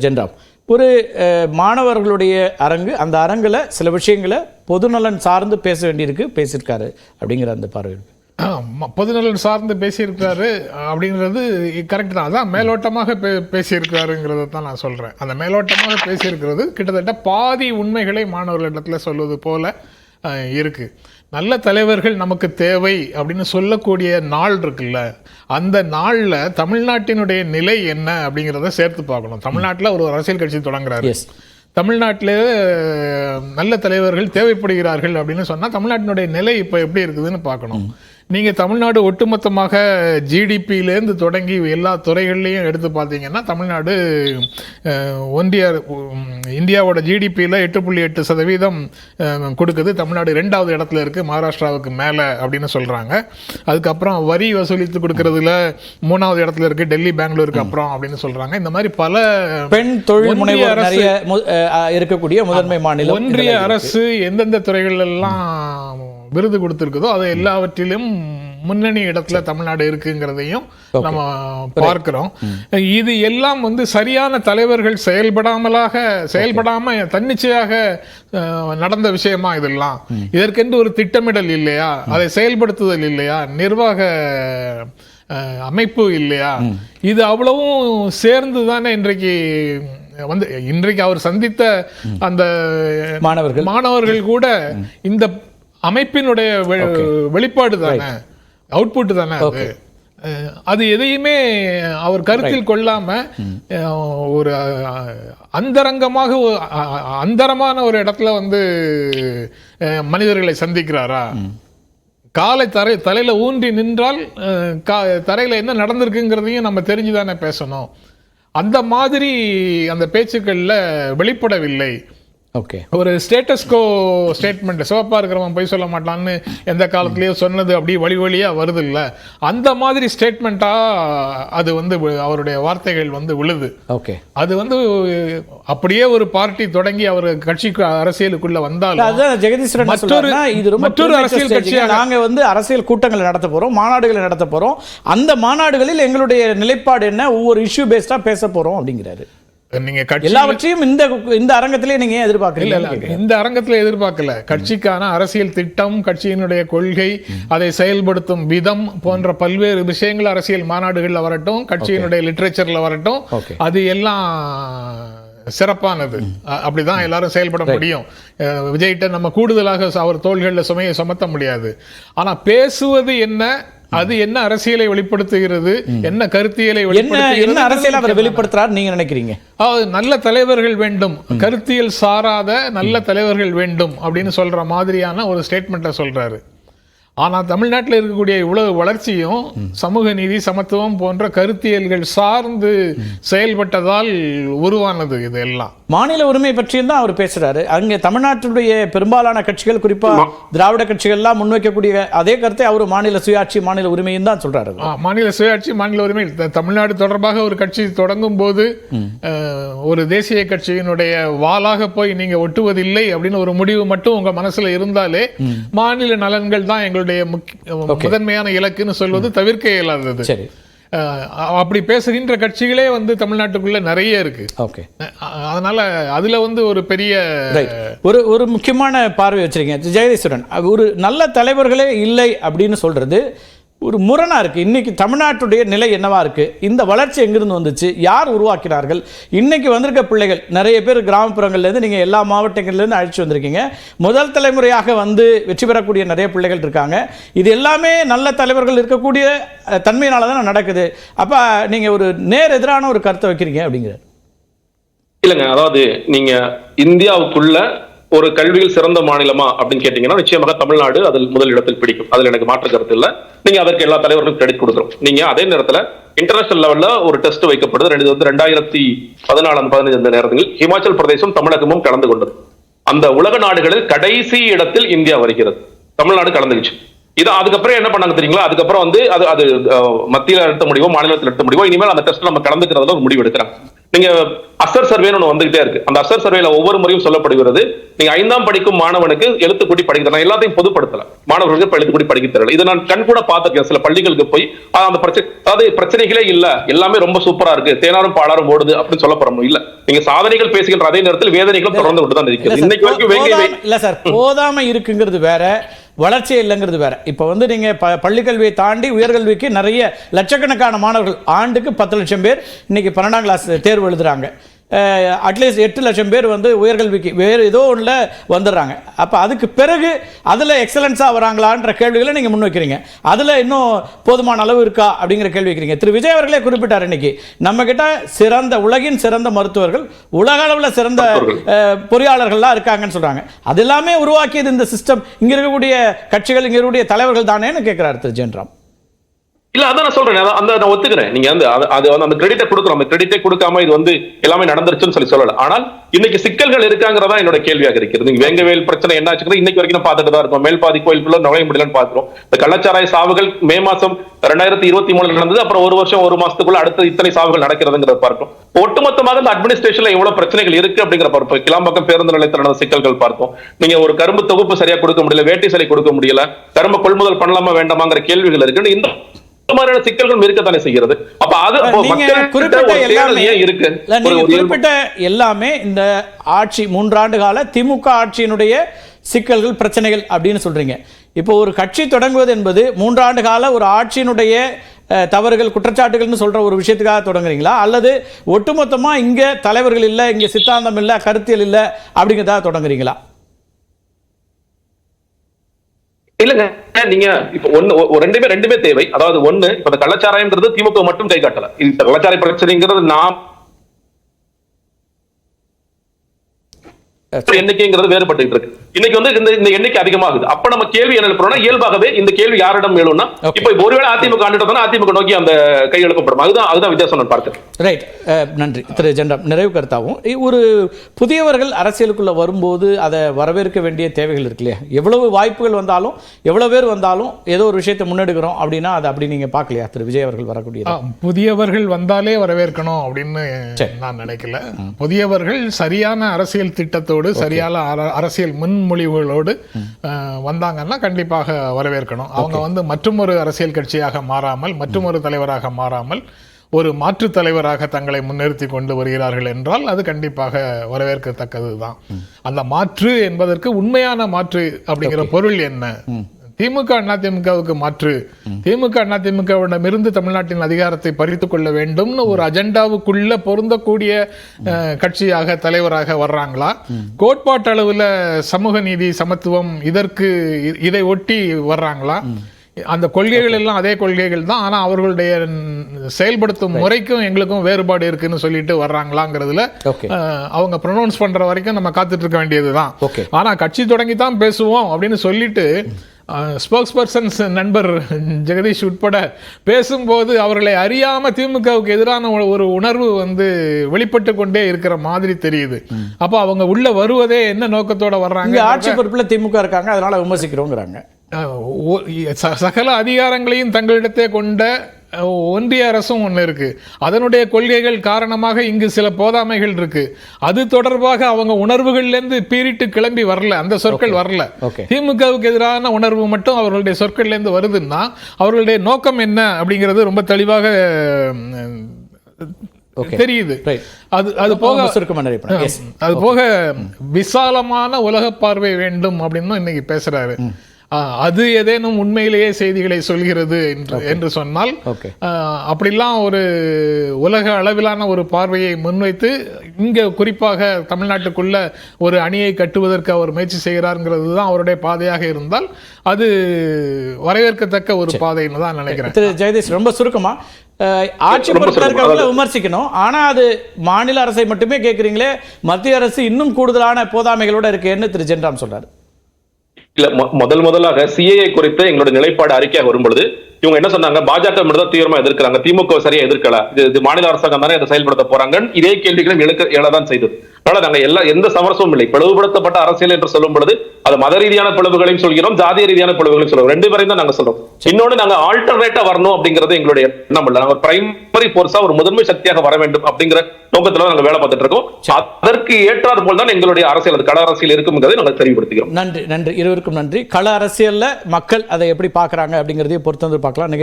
ஜென்ராம் ஒரு மாணவர்களுடைய அரங்கு, அந்த அரங்கில் சில விஷயங்களை பொதுநலன் சார்ந்து பேச வேண்டியிருக்கு, பேசியிருக்காரு அப்படிங்கிற அந்த பார்வை. பொதுநலன் சார்ந்து பேசியிருக்காரு அப்படிங்கிறது கரெக்ட் தான். அதான் மேலோட்டமாக பேசியிருக்காருங்கிறத தான் நான் சொல்கிறேன். அந்த மேலோட்டமாக பேசியிருக்கிறது கிட்டத்தட்ட பாதி உண்மைகளை மாணவர்களிடத்தில் சொல்வது போல இருக்கு. நல்ல தலைவர்கள் நமக்கு தேவை அப்படின்னு சொல்லக்கூடிய நாள் இருக்குல்ல, அந்த நாளில் தமிழ்நாட்டினுடைய நிலை என்ன அப்படிங்கிறத சேர்த்து பார்க்கணும். தமிழ்நாட்டில் ஒரு அரசியல் கட்சி தொடங்குறாரு, தமிழ்நாட்டிலே நல்ல தலைவர்கள் தேவைப்படுகிறார்கள் அப்படின்னு சொன்னால் தமிழ்நாட்டினுடைய நிலை இப்போ எப்படி இருக்குதுன்னு பார்க்கணும். நீங்கள் தமிழ்நாடு ஒட்டுமொத்தமாக ஜிடிபியிலேருந்து தொடங்கி எல்லா துறைகள்லையும் எடுத்து பார்த்தீங்கன்னா தமிழ்நாடு இந்தியாவோட ஜிடிபியில் 8.8% கொடுக்குது. தமிழ்நாடு 2வது இடத்துல இருக்குது, மகாராஷ்டிராவுக்கு மேலே அப்படின்னு சொல்கிறாங்க. அதுக்கப்புறம் வரி வசூலித்து கொடுக்கறதுல 3வது இடத்துல இருக்குது, டெல்லி பெங்களூருக்கு அப்புறம் அப்படின்னு சொல்கிறாங்க. இந்த மாதிரி பல பெண் தொழில் முனைவோர் நிறைய இருக்கக்கூடிய முதன்மை மாநிலம் ஒன்றிய அரசு எந்தெந்த துறைகள் எல்லாம் விருது கொடுத்திருக்குதோ அது எல்லாவற்றிலும் முன்னணி இடத்துல தமிழ்நாடு இருக்குங்கிறதையும் நம்ம பார்க்கிறோம். இது எல்லாம் சரியான தலைவர்கள் செயல்படாம தன்னிச்சையாக நடந்த விஷயமா இதெல்லாம். இதற்கென்று ஒரு திட்டமிடல் இல்லையா, அதை செயல்படுத்துதல் இல்லையா, நிர்வாக அமைப்பு இல்லையா, இது அவ்வளவும் சேர்ந்து தானே இன்றைக்கு அவர் சந்தித்த அந்த மாணவர்கள் கூட இந்த அமைப்பினுடைய வெளிப்பாடு தானே, அவுட்புட் தானே. அது எதையுமே அவர் கருத்தில் கொள்ளாம ஒரு அந்தரமான ஒரு இடத்துல மனிதர்களை சந்திக்கிறாரா? காலை தலையில ஊன்றி நின்றால் தரையில என்ன நடந்திருக்குங்கிறதையும் நம்ம தெரிஞ்சுதானே பேசணும். அந்த மாதிரி அந்த பேச்சுக்கள்ல வெளிப்படவில்லை. ஒரு ஸ்டேட்டஸ்கோ ஸ்டேட்மெண்ட், சிவப்பா இருக்கிறவன் போய் சொல்ல மாட்டான்னு எந்த காலத்திலயோ சொன்னது அப்படியே வழியா வருது இல்ல, அந்த மாதிரி ஸ்டேட்மெண்டா அது அவருடைய வார்த்தைகள் விழுது. அது அப்படியே ஒரு பார்ட்டி தொடங்கி அவர் கட்சிக்கு அரசியலுக்குள்ள வந்தாலும் மற்றொரு அரசியல் கட்சியாக நாங்க அரசியல் கூட்டங்களை நடத்த போறோம், மாநாடுகளை நடத்த போறோம், அந்த மாநாடுகளில் எங்களுடைய நிலைப்பாடு என்ன, ஒவ்வொரு இஷ்யூ பேஸ்டா பேச போறோம் அப்படிங்கிறாரு. நீங்க எல்லாவற்றையும் இந்த அரங்கத்திலே நீங்க எதிர்பார்க்கல. இந்த அரங்கத்துல எதிர்பார்க்கல. கட்சிக்கான அரசியல் திட்டம், கட்சியினுடைய கொள்கை, அதை செயல்படுத்தும் விதம் போன்ற பல்வேறு விஷயங்கள் அரசியல் மாநாடுகள்ல வரட்டும், கட்சியினுடைய லிட்ரேச்சர்ல வரட்டும், அது எல்லாம் சிறப்பானது. அப்படிதான் எல்லாரும் செயல்பட முடியும். விஜய்கிட்ட நம்ம கூடுதலாக அவர் தோள்களில் சுமையை சுமத்த முடியாது. ஆனா பேசுவது என்ன, அது என்ன அரசியலை வெளிப்படுத்துகிறது, என்ன கருத்தியலை என்ன அரசியல் அவர் வெளிப்படுத்துறாரு நீங்க நினைக்கிறீங்க? நல்ல தலைவர்கள் வேண்டும், கருத்தியல் சாராத நல்ல தலைவர்கள் வேண்டும் அப்படின்னு சொல்ற மாதிரியான ஒரு ஸ்டேட்மெண்ட்டை சொல்றாரு. ஆனா தமிழ்நாட்டில் இருக்கக்கூடிய இவ்வளவு வளர்ச்சியும் சமூக நீதி, சமத்துவம் போன்ற கருத்தியல்கள் சார்ந்து செயல்பட்டதால் உருவானது. இது எல்லாம் மாநில உரிமை பற்றியும் தான் அவர் பேசுறாரு. அங்கே தமிழ்நாட்டுடைய பெரும்பாலான கட்சிகள், குறிப்பா திராவிட கட்சிகள் எல்லாம் முன்வைக்கக்கூடிய அதே கருத்தை அவர் மாநில சுயாட்சி, மாநில உரிமையும் தான் சொல்றாரு. மாநில சுயாட்சி, மாநில உரிமை. தமிழ்நாடு தொடர்பாக ஒரு கட்சி தொடங்கும் போது ஒரு தேசிய கட்சியினுடைய வாளாக போய் நீங்க ஒட்டுவதில்லை அப்படின்னு ஒரு முடிவு மட்டும் உங்க மனசுல இருந்தாலே மாநில நலன்கள் தான் எங்களுடைய முதன்மையான இலக்குன்னு சொல்வது தவிர்க்க இயலாதது. அப்படி பேசுகின்ற கட்சிகளே தமிழ்நாட்டுக்குள்ள நிறைய இருக்கு. அதனால அதுல ஒரு பெரிய ஒரு முக்கியமான பார்வை வச்சிருக்கீங்க ஜெகதீஸ்வரன். ஒரு நல்ல தலைவர்களே இல்லை அப்படின்னு சொல்றது ஒரு முரணா இருக்கு. இன்னைக்கு தமிழ்நாட்டுடைய நிலை என்னவா இருக்கு? இந்த வளர்ச்சி எங்கிருந்து வந்துச்சு? யார் உருவாக்கினார்கள்? இன்னைக்கு வந்திருக்க பிள்ளைகள் நிறைய பேர் கிராமப்புறங்கள்லேருந்து, நீங்கள் எல்லா மாவட்டங்கள்லேருந்து அழைச்சி வந்திருக்கீங்க. முதல் தலைமுறையாக வெற்றி பெறக்கூடிய நிறைய பிள்ளைகள் இருக்காங்க. இது எல்லாமே நல்ல தலைவர்கள் இருக்கக்கூடிய தன்மையினால தான் நடக்குது. அப்போ நீங்கள் ஒரு நேர் எதிரான ஒரு கருத்தை வைக்கிறீங்க அப்படிங்கிறார். இல்லைங்க, அதாவது நீங்கள் இந்தியாவுக்குள்ள ஒரு கல்வியில் சிறந்த மாநிலமா அப்படின்னு கேட்டீங்கன்னா நிச்சயமாக தமிழ்நாடு அதில் முதல் இடத்தில் பிடிக்கும். அதில் எனக்கு மாற்று கருத்து இல்லை. நீங்க அதற்கு எல்லா தலைவர்களும் கிரெடிட் கொடுக்குறோம். நீங்க அதே நேரத்தில் இன்டர்நேஷனல் லெவல்ல ஒரு டெஸ்ட் வைக்கப்படுது. 2014-15 நேரத்தில் ஹிமாச்சல் பிரதேசம் தமிழகமும் கலந்து கொண்டது. அந்த உலக நாடுகளில் கடைசி இடத்தில் இந்தியா வருகிறது. தமிழ்நாடு கலந்துக்குச்சு. இது அதுக்கப்புறம் என்ன பண்ணாங்க தெரியுங்களா? அதுக்கப்புறம் வந்து அது அது மத்தியில எடுத்த முடிவோ மாநிலத்தில் எடுத்த முடிவோ, இனிமேல் அந்த டெஸ்ட் நம்ம கலந்துக்கிறதுல ஒரு முடிவு எடுக்கிறாங்க. நீங்க அசர் சர்வே ஒன்று வந்துகிட்டே இருக்கு. அந்த அசர் சர்வேல ஒவ்வொரு முறையும் சொல்லப்படுகிறது, நீங்க 5ஆம் படிக்கும் மாணவனுக்கு எழுத்துக்கூட்டி படிக்க, நான் எல்லாத்தையும் பொதுப்படுத்தல, மாணவர்களுக்கு இப்ப எழுத்துக்கூட்டி படிக்க தெரியல. இதை நான் கண் கூட பார்த்திருக்கேன். சில பள்ளிகளுக்கு போய் அந்த பிரச்சனை, அதாவது பிரச்சனைகளே இல்ல, எல்லாமே ரொம்ப சூப்பரா இருக்கு, தேனாரும் பாலாரும் ஓடுது அப்படின்னு சொல்லப்படும். இல்ல, நீங்க சாதனைகள் பேசுகின்ற அதே நேரத்தில் வேதனைகளும் தொடர்ந்து விட்டு தான் இருக்கிறது. இன்னைக்கு வரைக்கும் இல்ல சார், போதாம இருக்குங்கிறது வேற, வளர்ச்சி இல்லைங்கிறது வேற. இப்போ வந்து நீங்க பள்ளிக்கல்வியை தாண்டி உயர்கல்விக்கு நிறைய லட்சக்கணக்கான மாணவர்கள், ஆண்டுக்கு 10 லட்சம் பேர் இன்னைக்கு 12ஆம் கிளாஸ் தேர்வு எழுதுறாங்க. அட்லீஸ்ட் 8 லட்சம் பேர் வந்து உயர்கல்விக்கு வேறு ஏதோ ஒன்றில் வந்துடுறாங்க. அப்போ அதுக்கு பிறகு அதில் எக்ஸலன்ஸாக வராங்களான்ற கேள்விகளை நீங்கள் முன்வைக்கிறீங்க. அதில் இன்னும் போதுமான அளவு இருக்கா அப்படிங்கிற கேள்வி வைக்கிறீங்க. திரு விஜய் அவர்களே குறிப்பிட்டார், இன்னைக்கு நம்மக்கிட்ட சிறந்த, உலகின் சிறந்த மருத்துவர்கள், உலக அளவில் சிறந்த பொறியாளர்கள்லாம் இருக்காங்கன்னு சொல்கிறாங்க. அது எல்லாமே உருவாக்கியது இந்த சிஸ்டம், இங்கே இருக்கக்கூடிய கட்சிகள், இங்கே இருக்கக்கூடிய தலைவர்கள் தானேன்னு கேட்குறாரு திரு ஜெயராம். இல்ல, அதான் நான் சொல்றேன், நான் ஒத்துக்கிறேன். நீங்க வந்து அந்த கிரெடிட்டை கொடுக்குறோம், அந்த கிரெடிட்டை கொடுக்காம இது வந்து எல்லாமே நடந்துருச்சுன்னு சொல்லல. ஆனால் இன்னைக்கு சிக்கல்கள் இருக்காங்கிறதா என்னோட கேள்வியாக இருக்கிறது. நீங்க வேங்கவேல் பிரச்சனை என்ன ஆச்சுக்கிறது இன்னைக்கு வரைக்கும் பார்த்துட்டு தான் இருக்கோம். மேல்பாதி கோயிலுக்குள்ள நுழைய முடியலன்னு பார்க்கிறோம். இந்த கள்ளச்சாராய சாவுகள் மே மாசம் 2023 நடந்தது. அப்புறம் ஒரு வருஷம் ஒரு மாசத்துக்குள்ள அடுத்த இத்தனை சாவுகள் நடக்கிறதுங்கிறத பார்க்கிறோம். ஒட்டுமொத்தமாக இந்த அட்மினிஸ்ட்ரேஷன்ல எவ்வளவு பிரச்சனைகள் இருக்கு அப்படிங்கிற பார்ப்போம். கிளாம்பாக்கம் பேருந்து நிலையத்தில் நடந்த சிக்கல்கள் பார்த்தோம். நீங்க ஒரு கரும்பு தொகுப்பு சரியா கொடுக்க முடியல, வேட்டி சிலை கொடுக்க முடியல, கரும்பு கொள்முதல் பண்ணலாமா வேண்டாமாங்கிற கேள்விகள் இருக்கு. இந்த மாதிரியான சிக்கல்கள் இருக்கத்தானே செய்கிறது. அப்ப அது குறிப்பிட்ட எல்லாமே இந்த ஆட்சி 3 ஆண்டு கால திமுக ஆட்சியினுடைய சிக்கல்கள், பிரச்சனைகள் அப்படின்னு சொல்றீங்க. இப்போ ஒரு கட்சி தொடங்குவது என்பது 3 ஆண்டு கால ஒரு ஆட்சியினுடைய தவறுகள், குற்றச்சாட்டுகள்னு சொல்ற ஒரு விஷயத்துக்காக தொடங்குறீங்களா, அல்லது ஒட்டுமொத்தமா இங்க தலைவர்கள் இல்ல, இங்க சித்தாந்தம் இல்ல, கருத்தியல் இல்ல அப்படிங்கிறதா தொடங்குறீங்களா? இல்லங்க, நீங்க இப்ப ரெண்டுமே தேவை. அதாவது ஒண்ணு, இப்ப இந்த கள்ளச்சாராயம்ங்கிறது திமுக மட்டும் கை காட்டல. இந்த கள்ளச்சாராய பிரச்சனைங்கிறது நாம் எண்ணிக்கைங்கிறது வேறுபட்டு இருக்கு. இன்னைக்கு வந்து இந்த எண்ணிக்கை அதிகமாகுது. அப்ப நம்ம கேள்வி என்ன எழுப்புறோம்னா, இயல்பாகவே இந்த கேள்வி யாரிடம் எழும்னா, இப்ப ஒருவேளை அதிமுக அதிமுக நோக்கி அந்த கை எழுப்பப்படும். அதுதான் வித்தியாசம் நான் பார்க்கிறேன். ரைட், நன்றி திரு ஜெயராம். நிறைவு கருத்தாகவும், ஒரு புதியவர்கள் அரசியலுக்குள்ள வரும்போது அதை வரவேற்க வேண்டிய தேவைகள் இருக்கு இல்லையா? எவ்வளவு வாய்ப்புகள் வந்தாலும், எவ்வளவு பேர் வந்தாலும் ஏதோ ஒரு விஷயத்தை முன்னெடுக்கிறோம் அப்படின்னா அது அப்படி நீங்க பார்க்கலையா திரு விஜய் அவர்கள் வரக்கூடிய? புதியவர்கள் வந்தாலே வரவேற்கணும் அப்படின்னு நான் நினைக்கல. புதியவர்கள் சரியான அரசியல் திட்டத்தோடு, சரியான அரசியல் முன்மொழிவுகளோடு வந்தாங்கன்னா கண்டிப்பாக வரவேற்கணும். அவங்க வந்து மற்றொரு அரசியல் கட்சியாக மாறாமல், மற்றொரு தலைவராக மாறாமல், ஒரு மாற்று தலைவராக தங்களை முன்னிறுத்தி கொண்டு வருகிறார்கள் என்றால் அது கண்டிப்பாக வரவேற்கத்தக்கது தான். அந்த மாற்று என்பதற்கு உண்மையான மாற்று அப்படிங்கிற பொருள் என்ன? திமுக அதிமுகவுக்கு மாற்று, திமுக அதிமுகவிடமிருந்து தமிழ்நாட்டின் அதிகாரத்தை பறித்துக் கொள்ள வேண்டும்னு ஒரு அஜெண்டாவுக்குள்ள பொருந்தக்கூடிய கட்சியாக, தலைவராக வர்றாங்களா? கோட்பாட்டு அளவுல சமூக நீதி, சமத்துவம் இதை ஒட்டி வர்றாங்களா? அந்த கொள்கைகள் எல்லாம் அதே கொள்கைகள் தான், ஆனா அவர்களுடைய செயல்படுத்தும் முறைக்கும் எங்களுக்கும் வேறுபாடு இருக்குன்னு சொல்லிட்டு வர்றாங்களாங்கிறதுல அவங்க ப்ரொனவுன்ஸ் பண்ற வரைக்கும் நம்ம காத்துட்டு இருக்க வேண்டியதுதான். ஆனா கட்சி தொடங்கி தான் பேசுவோம் அப்படின்னு சொல்லிட்டு ஸ்போக்ஸ் பர்சன்ஸ் நண்பர் ஜெகதீஷ் உட்பட பேசும்போது அவர்களை அறியாம திமுகவுக்கு எதிரான ஒரு உணர்வு வந்து வெளிப்பட்டு கொண்டே இருக்கிற மாதிரி தெரியுது. அப்ப அவங்க உள்ள வருவதே என்ன நோக்கத்தோட வர்றாங்க? ஆட்சி பொறுப்புல திமுக இருக்காங்க, அதனால விமர்சிக்கிறோங்கிறாங்க. சகல அதிகாரங்களையும் தங்களிடத்தே கொண்ட ஒன்றிய அரசும் ஒன்று இருக்கு. அதனுடைய கொள்கைகள் காரணமாக இங்கு சில போதாமைகள் இருக்கு. அது தொடர்பாக அவங்க உணர்வுகள்லேருந்து பீறிட்டு கிளம்பி வரல, அந்த சொற்கள் வரல. திமுகவுக்கு எதிரான உணர்வு மட்டும் அவர்களுடைய சொற்கள்லேருந்து வருதுன்னா அவர்களுடைய நோக்கம் என்ன அப்படிங்கிறது ரொம்ப தெளிவாக தெரியுது. அது போக விசாலமான உலக பார்வை வேண்டும் அப்படின்னு இன்னைக்கு பேசுறாரு. அது ஏதேனும் உண்மையிலேயே செய்திகளை சொல்கிறது என்று சொன்னால், அப்படிலாம் ஒரு உலக அளவிலான ஒரு பார்வையை முன்வைத்து இங்க குறிப்பாக தமிழ்நாட்டுக்குள்ள ஒரு அணியை கட்டுவதற்கு அவர் முயற்சி செய்கிறார்ங்கிறது தான் அவருடைய பாதையாக இருந்தால் அது வரவேற்கத்தக்க ஒரு பாதைன்னு தான் நினைக்கிறேன். திரு ஜெகதீஷ், ரொம்ப சுருக்கமா, ஆட்சி பொறுப்பில் விமர்சிக்கணும், ஆனா அது மாநில அரசை மட்டுமே கேட்குறீங்களே, மத்திய அரசு இன்னும் கூடுதலான போதாமைகளோட இருக்கேன்னு திரு ஜெயராம் சொல்றாரு. இல்ல, முதலாக சிஏஏ குறித்து எங்களோட நிலைப்பாடு அறிக்கையாக வரும்பொழுது இவங்க என்ன சொன்னாங்க, பாஜக மட்டும் தீவிரமா எதிர்க்கிறாங்க, திமுக சரியா எதிர்க்கல, இது மாநில அரசாங்கம் தானே அதை செயல்படுத்த போறாங்க, இதே கேள்விகளும் எழதான் செய்தது. அதனால நாங்க எந்த சமரசமும் இல்லை. பிளவுபடுத்தப்பட்ட அரசியல் என்று சொல்லும் பொழுது அது மத ரீதியான பிளவுகளையும் சொல்கிறோம், ஜாதிய ரீதியான பிளவுகளையும் சொல்றோம். ரெண்டு பேரையும் தான் நாங்க சொல்றோம். இன்னொன்னு, நாங்க ஆல்டர்னேட்டா வரணும் அப்படிங்கிறது எங்களுடைய எண்ணம் இல்ல. நாங்க பிரைமரி போர்ஸா ஒரு முதன்மை சக்தியாக வர வேண்டும் அப்படிங்கிற நோக்கத்துல நாங்க வேலை பார்த்துட்டு இருக்கோம். அதற்கு ஏற்றாது போல் தான் எங்களுடைய அரசியல், அது கள அரசியல் இருக்குங்கிறதை நாங்க தெளிவுபடுத்திக்கிறோம். நன்றி, இருவருக்கும் நன்றி. கள அரசியல்ல மக்கள் அதை எப்படி பாக்குறாங்க அப்படிங்கறதையும் பொறுத்து வந்து பார்க்கலாம்.